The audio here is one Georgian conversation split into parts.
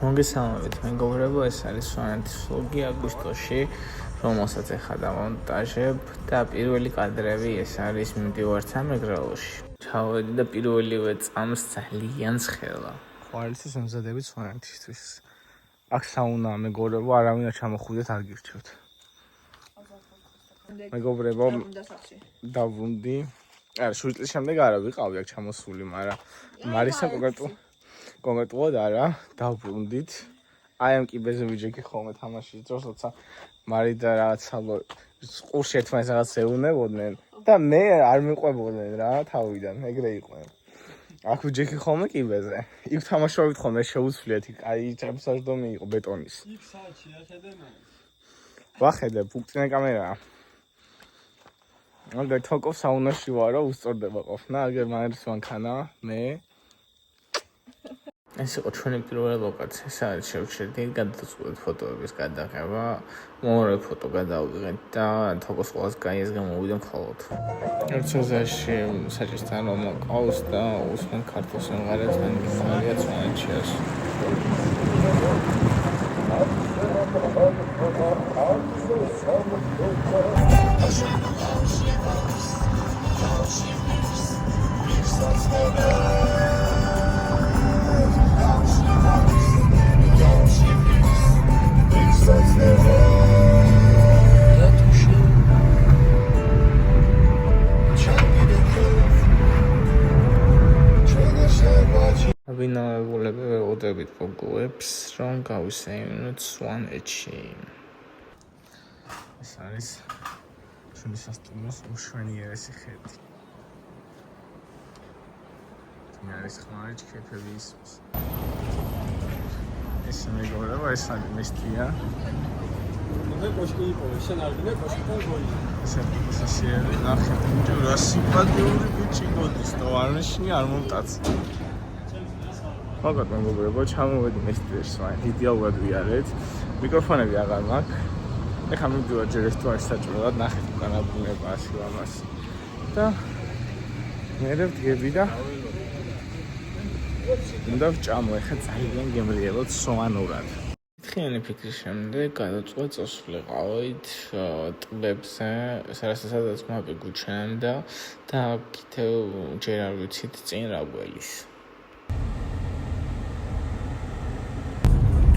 მოგესალმებით მეგობრებო, ეს არის სვანეთის vlog-ი აგვისტოში, რომელსაც ეხლა დავამონტაჟებ და პირველი კადრები ეს არის მივდივართ სამეგრელოში. ჩავედი და პირველივე წამს ძალიან ცხელა. ხვალისის მომზადებით სვანეთისთვის. აქ საუნა მეგობრებო, არავინ არ ჩამოხვიდეთ, არ გირჩევთ. მეგობრებო, დავუნდი. არა, შვიდ წლის შემდეგ არა ვიყავი აქ ჩამოსული, მაგრამ მარისა კონკრეტულად არა, დავბრუნდით. აი ამ კიბეზე ვიჯექი ხოლმე თამაშის დროს, როცა მარი და რაღაცა ყურში ერთმანეთს რაღაც ეუნებოდნენ და მე არ მიყვებოდნენ რა თავიდან, ეგრე იყო. აქ ვიჯექი ხოლმე კიბეზე. იქ თამაშობთ ხოლმე შეუცვლიათ, აი ჩამსაჯდომი იყო ბეტონის. იქ საჩი ახედე. ვახედე, ფუნქციონალ კამერაა. აგერ თოკო საუნაში ვარო, უსწორდება ყოფნა, აგერ მაინც მანქანა, მე ეს იყო ჩვენი პირველი ლოკაცია, სადაც შევჩერდით, გადავწყვეტ ფოტოების გადაღება, მეორე ფოტო გადავიღეთ და თოკოს ყველას გაიეს გამოვიდა მხოლოდ. ერთსოზაში საჭისთან რომ მყავს და უსმენ ქართულ სიმღერებს და მიხარია სვანეთშიას. ვინაებულები ვეღუდებით გოგოებს, რომ გავისეირნოთ სვანეთში. ეს არის ჩვენი სასტუმროს უშვენიერესი ხედი. მე არის ხმარი ჩქეფები ისმის. ეს მეგობრებო, ეს არის მესტია. მე კოშკი იყო, შენ არ გინდა კოშკიდან გოი. ეს შეიძლება ნახე, ჯურა სიმპათიური ბიჭი გოდის, და არნიშნი არ მომტაცი. მაგათ მეგობრებო, ჩამოვედი მესტიაში სვანეთი, იდეალურად ვიარეთ. მიკროფონები აღარ მაქვს. ეხლა მივდივარ ჯერ რესტორანში საჭმელად, ნახეთ უკანა ბუნება ასე ამას. და მერე ვდგები და უნდა ვჭამო, ეხლა ძალიან გემრიელად სვანურად. ხიანი ფიქრის შემდეგ გადავწყვეტ წელს ვიყავით ტბებზე, სადაც მაპი გუჩენდა და კიდევ ჯერ არ ვიცით წინ რა გველის.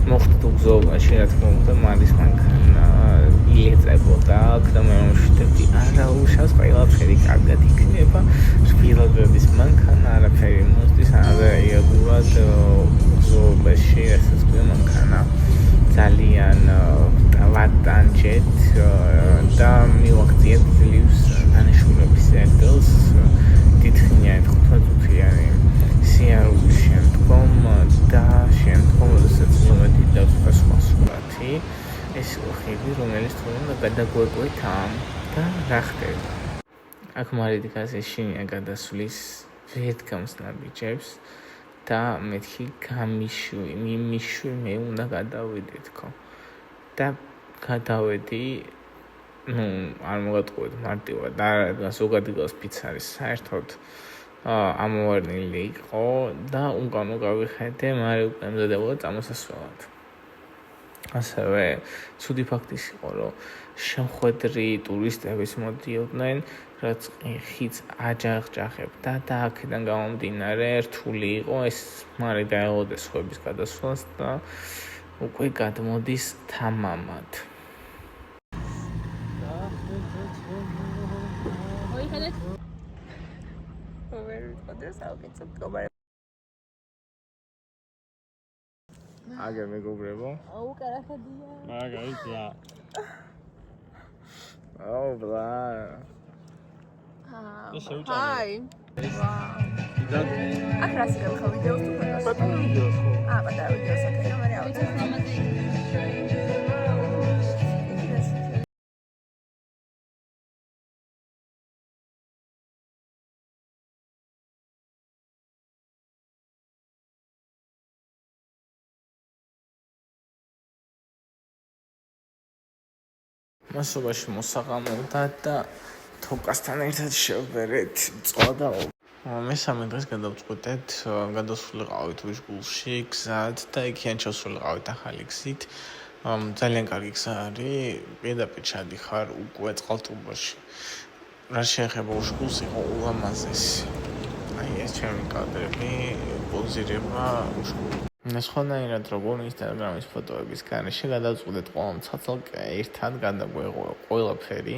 მოხდით უგზოობაში, რა თქმა უნდა, მარის მანქანა იეწებოდა აქ და მე ვშვიდები, არა უშავს ყველაფერი კარგად იქნება, შვილობების მანქანა, არაფერი მოსდის, რეაგულად უგზოობაში ესაც გვია მანქანა ძალიან ვატანჯეთ და მივახციეთ ძლივს დანიშნულების ერთელს დიდხნიანი 15-წუთიანი სიარული შემდგომ და შემდგომ როდესაც მივედი დავწერა სხვა სურათი, ეს იყო ხედი, რომელიც თვითონ გადაგვეკვეთ და რა ხდება. აქ მარი დგას ეშინია გადასვლის ვერდგამს ნაბიჯებს და მეთქი გამიშვი მე უნდა გადავედი თქო. და გადავედი, არ მოგატყუეთ მარტივად, რადგან ზოგადი გავს ფიცარის საერთოდ ამოვარნილი იყო და უკან გავიხედე, მარე უკვე ემზადებოდა წამოსასვლელად. ასევე ცუდი ფაქტის იყო, რომ შემხვედრი ტურისტების მოდიოდნენ, რაც ხიდს აჯახებდა და აქედან გამომდინარე რთული იყო ეს მარე დაელოდეს სხვების გადასვლას და უკვე გადმოდის თამამად. აგერ მეგობრებო. აუ კარახადია. მაგაიცია. აუ ბლა. ჰაი. აქ რასი გავხო ვიდეოს თუ ფოტოს? პატარა ვიდეოს ხო? პატარა ვიდეოს აკეთე, მე ავიღე. მასობაში მოსაღამოვდა და თოკასთან ერთად შევბერეთ წვა და მესამე დღეს გადავწყვეტეთ, გადავსულიყავით ვიშგულში გზად და იქიდან ჩავსულიყავით ახალი გზით. ძალიან კარგი გზა არის, პირდაპირ ჩადიხარ უკვე წყალტუბოში. რა შეეხება უშგულს, იყო ულამაზესი. აი ეს ჩემი კადრები, პოზირება უშგულს. სხვანაირად როგორ ინსტაგრამის ფოტოების გარეშე გადავწყვეტეთ ყველამ ცალ-ცალკე ერთად გადაგვეღო ყველაფერი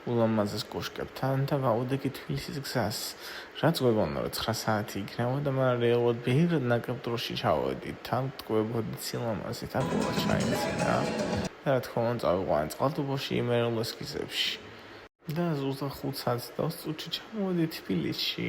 ულამაზეს კოშკებთან და გავუდეგით თბილისის გზას. რაც გვეგონა რომ 9 საათი იქნებოდა, მაგრამ რეალურად ბევრად ნაკლებ დროში ჩავედით. თან ტკუებოდით სილამაზით, აკულა ჩაიმცინა და რა თქმა უნდა წავიყვანეთ წყალტუბოში იმერლოს გზებში. და 25 საათს და 20 წუთში ჩამოვედით თბილისში.